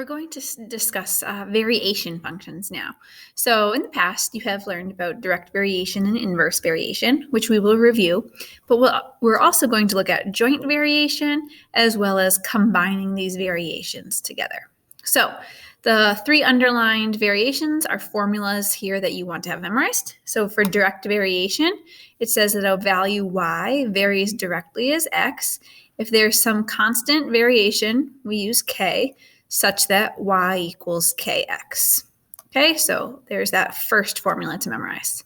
We're going to discuss variation functions now. So in the past, you have learned about direct variation and inverse variation, which we will review, but we're also going to look at joint variation as well as combining these variations together. So the three underlined variations are formulas here that you want to have memorized. So for direct variation, it says that a value y varies directly as x. If there's some constant variation, we use k, such that y equals kx. Okay, so there's that first formula to memorize.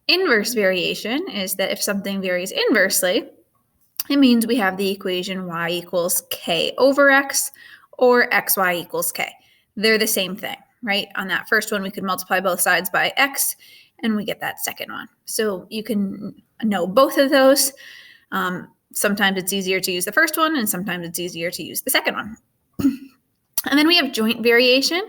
Inverse variation is that if something varies inversely, it means we have the equation y equals k over x or xy equals k. They're the same thing, right? On that first one, we could multiply both sides by x, and we get that second one. So you can know both of those. Sometimes it's easier to use the first one, and sometimes it's easier to use the second one. And then we have joint variation,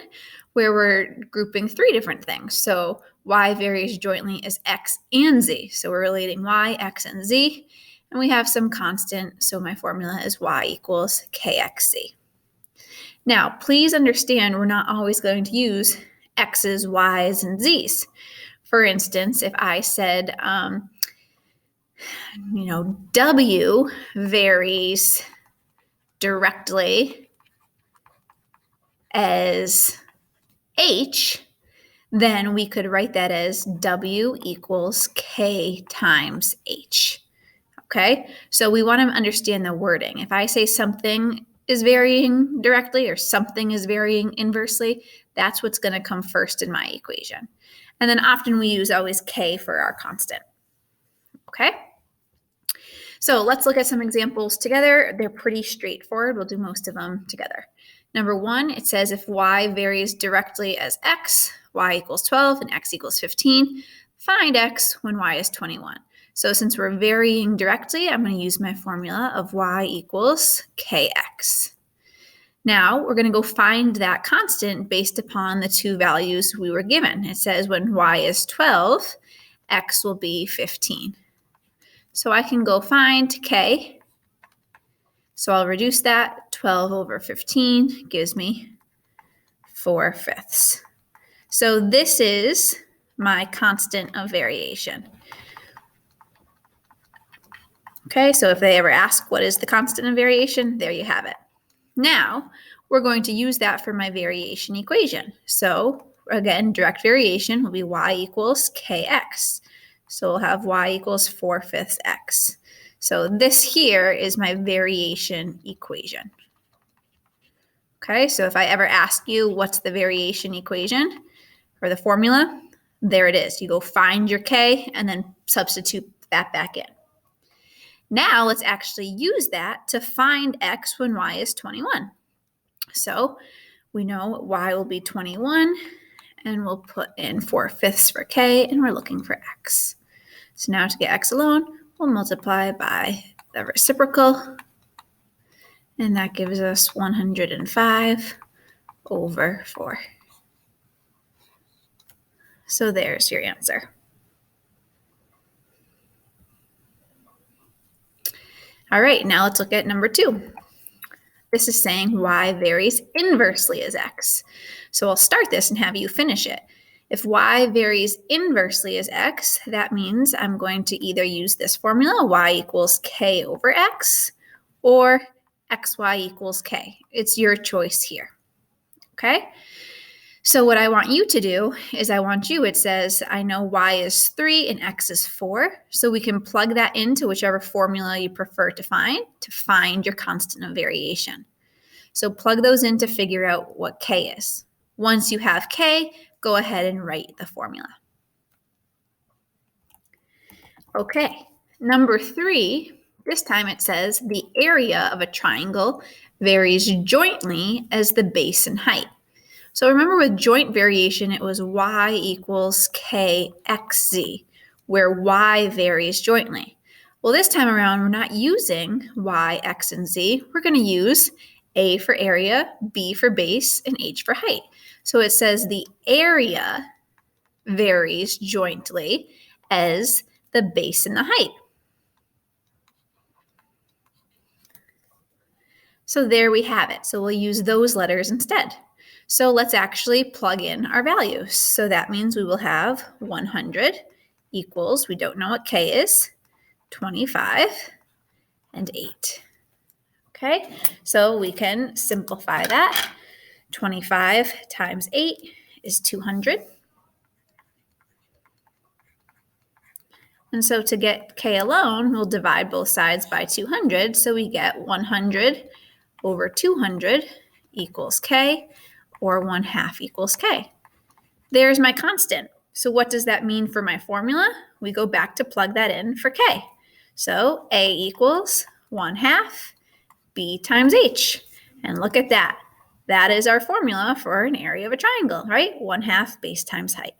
where we're grouping three different things. So y varies jointly as x and z. So we're relating y, x, and z. And we have some constant, so my formula is y equals kxz. Now, please understand we're not always going to use x's, y's, and z's. For instance, if I said, w varies directly as h, then we could write that as w equals k times h. Okay, so we want to understand the wording. If I say something is varying directly or something is varying inversely, that's what's going to come first in my equation. And then often we use always k for our constant. Okay, so let's look at some examples together. They're pretty straightforward. We'll do most of them together. Number one, it says if y varies directly as x, y equals 12 and x equals 15, find x when y is 21. So since we're varying directly, I'm going to use my formula of y equals kx. Now we're going to go find that constant based upon the two values we were given. It says when y is 12, x will be 15. So I can go find k. So I'll reduce that. 12 over 15 gives me 4/5. So this is my constant of variation. Okay, so if they ever ask what is the constant of variation, there you have it. Now, we're going to use that for my variation equation. So again, direct variation will be y equals kx. So we'll have y equals 4/5 x. So this here is my variation equation. Okay, so if I ever ask you what's the variation equation or the formula, there it is. You go find your k and then substitute that back in. Now let's actually use that to find x when y is 21. So we know y will be 21, and we'll put in 4/5 for k, and we're looking for x. So now to get x alone, we'll multiply by the reciprocal, and that gives us 105 over 4. So there's your answer. All right, now let's look at number 2. This is saying y varies inversely as x. So I'll start this and have you finish it. If y varies inversely as x, that means I'm going to either use this formula, y equals k over x, or xy equals k. It's your choice here. Okay? So what I want you to do is it says I know y is 3 and x is 4. So we can plug that into whichever formula you prefer to find your constant of variation. So plug those in to figure out what k is. Once you have k, go ahead and write the formula. Okay, number 3, this time it says the area of a triangle varies jointly as the base and height. So remember with joint variation, it was y equals kxz, where y varies jointly. Well, this time around, we're not using y, x, and z. We're going to use a for area, b for base, and h for height. So it says the area varies jointly as the base and the height. So there we have it. So we'll use those letters instead. So let's actually plug in our values. So that means we will have 100 equals, we don't know what K is, 25 and 8. Okay, so we can simplify that. 25 times 8 is 200. And so to get K alone, we'll divide both sides by 200. So we get 100 over 200 equals K, or 1/2 equals K. There's my constant. So what does that mean for my formula? We go back to plug that in for K. So A equals 1/2 B times H. And look at that. That is our formula for an area of a triangle, right? 1/2 base times height.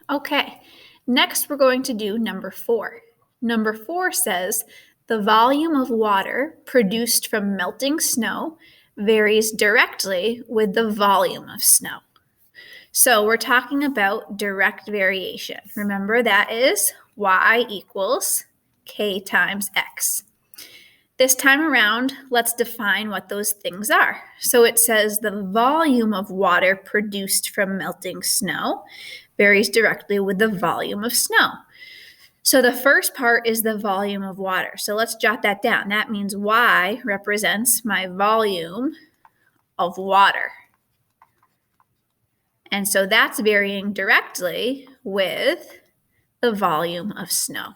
Okay, next we're going to do number 4. Number 4 says the volume of water produced from melting snow varies directly with the volume of snow. So we're talking about direct variation. Remember, that is y equals k times x. This time around, let's define what those things are. So it says the volume of water produced from melting snow varies directly with the volume of snow. So the first part is the volume of water. So let's jot that down. That means y represents my volume of water. And so that's varying directly with the volume of snow.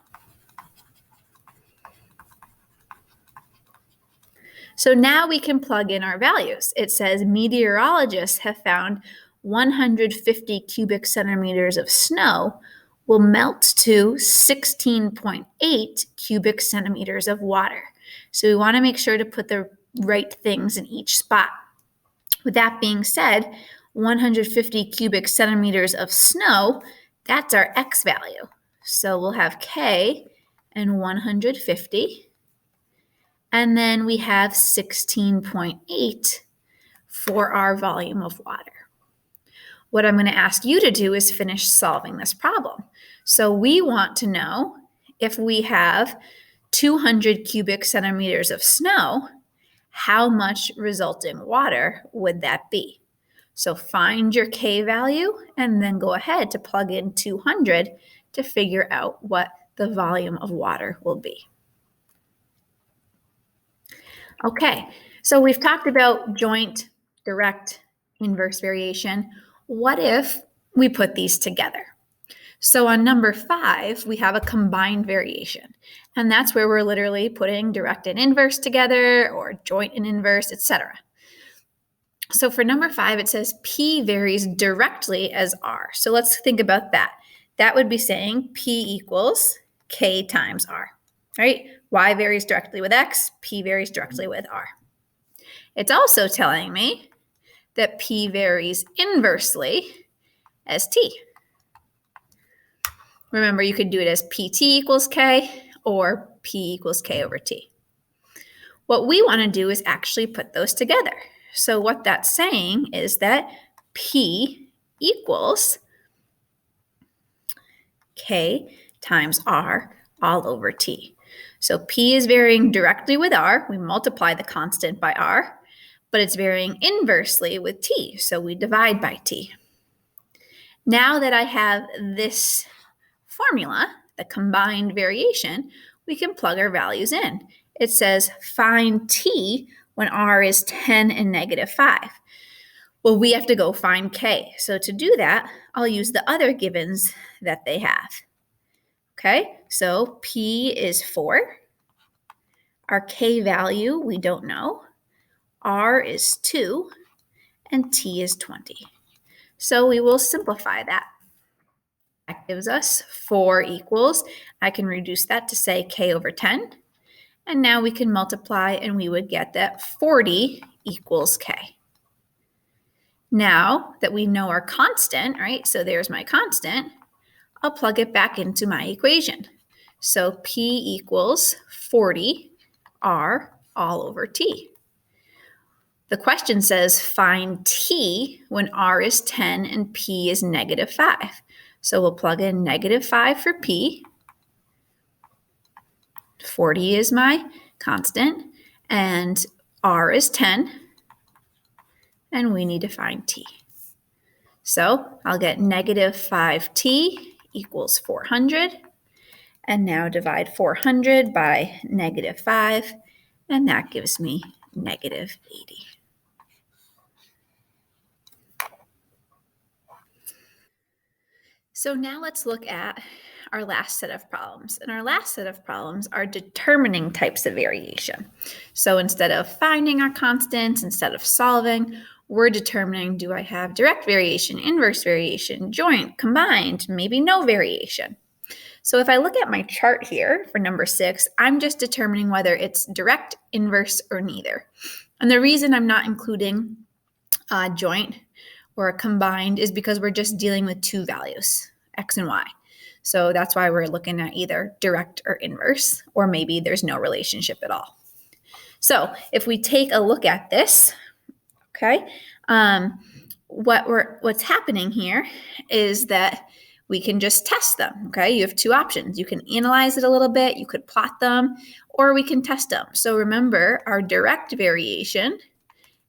So now we can plug in our values. It says meteorologists have found 150 cubic centimeters of snow will melt to 16.8 cubic centimeters of water. So we want to make sure to put the right things in each spot. With that being said, 150 cubic centimeters of snow, that's our x value. So we'll have K and 150. And then we have 16.8 for our volume of water. What I'm going to ask you to do is finish solving this problem. So we want to know if we have 200 cubic centimeters of snow, how much resulting water would that be? So find your K value and then go ahead to plug in 200 to figure out what the volume of water will be. Okay, so we've talked about joint, direct, inverse variation. What if we put these together? So on number 5, we have a combined variation. And that's where we're literally putting direct and inverse together, or joint and inverse, etc. So for number 5, it says P varies directly as R. So let's think about that. That would be saying P equals K times R, right? Y varies directly with X, P varies directly with R. It's also telling me that P varies inversely as T. Remember, you could do it as PT equals K or P equals K over T. What we want to do is actually put those together. So what that's saying is that P equals K times R all over T. So P is varying directly with R. We multiply the constant by R, but it's varying inversely with T. So we divide by T. Now that I have this formula, the combined variation, we can plug our values in. It says find T when R is 10 and -5. Well, we have to go find K. So to do that, I'll use the other givens that they have. Okay, so P is 4. Our K value, we don't know. R is 2, and T is 20. So we will simplify that. That gives us 4 equals, I can reduce that to say K over 10. And now we can multiply and we would get that 40 equals K. Now that we know our constant, right? So there's my constant. I'll plug it back into my equation. So P equals 40 R all over T. The question says find T when R is 10 and P is -5. So we'll plug in -5 for P 40 is my constant, and r is 10, and we need to find t. So I'll get negative 5t equals 400, and now divide 400 by negative 5, and that gives me negative 80. So now let's look at our last set of problems. And our last set of problems are determining types of variation. So instead of finding our constants, instead of solving, we're determining, do I have direct variation, inverse variation, joint, combined, maybe no variation. So if I look at my chart here for number 6, I'm just determining whether it's direct, inverse, or neither. And the reason I'm not including joint or combined is because we're just dealing with two values, x and y. So that's why we're looking at either direct or inverse, or maybe there's no relationship at all. So if we take a look at this, okay, what's happening here is that we can just test them, okay? You have two options. You can analyze it a little bit, you could plot them, or we can test them. So remember, our direct variation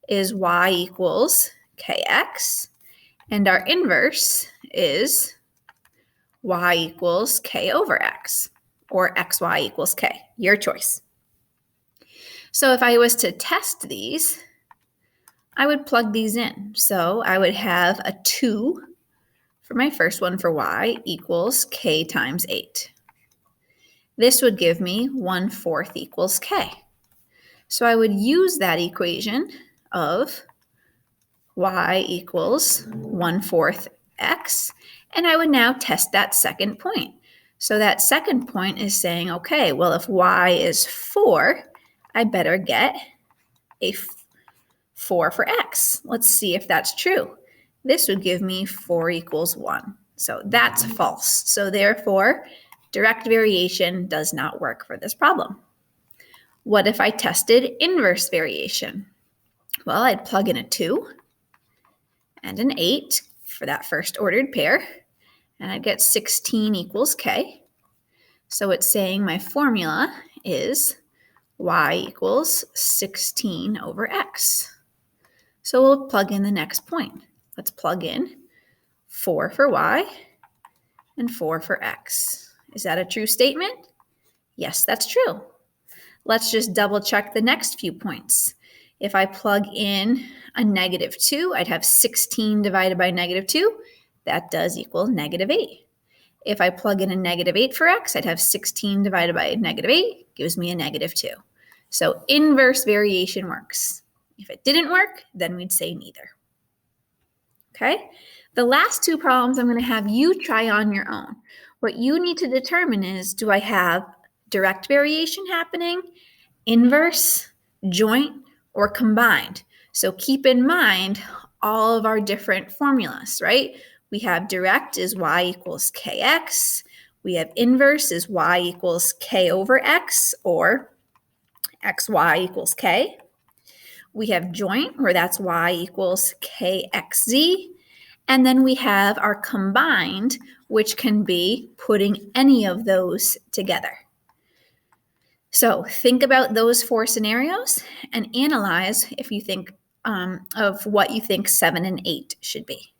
is y equals kx, and our inverse is y equals k over x, or xy equals k, your choice. So if I was to test these, I would plug these in. So I would have a 2 for my first one for y equals k times 8. This would give me 1/4 equals k. So I would use that equation of y equals 1/4 x, and I would now test that second point. So that second point is saying, okay, well, if y is 4, I better get a 4 for x. Let's see if that's true. This would give me 4 equals 1. So that's false. So therefore, direct variation does not work for this problem. What if I tested inverse variation? Well, I'd plug in a 2 and an 8 for that first ordered pair, and I'd get 16 equals k. So it's saying my formula is y equals 16 over x. So we'll plug in the next point. Let's plug in 4 for y and 4 for x. Is that a true statement? Yes, that's true. Let's just double check the next few points. If I plug in a negative 2, I'd have 16 divided by negative 2. That does equal negative 8. If I plug in a negative 8 for x, I'd have 16 divided by negative 8, gives me a negative 2. So inverse variation works. If it didn't work, then we'd say neither. Okay? The last two problems I'm going to have you try on your own. What you need to determine is, do I have direct variation happening, inverse, joint, or combined? So keep in mind all of our different formulas, right? We have direct is y equals kx. We have inverse is y equals k over x, or xy equals k. We have joint, where that's y equals kxz. And then we have our combined, which can be putting any of those together. So think about those 4 scenarios and analyze if you think of what you think 7 and 8 should be.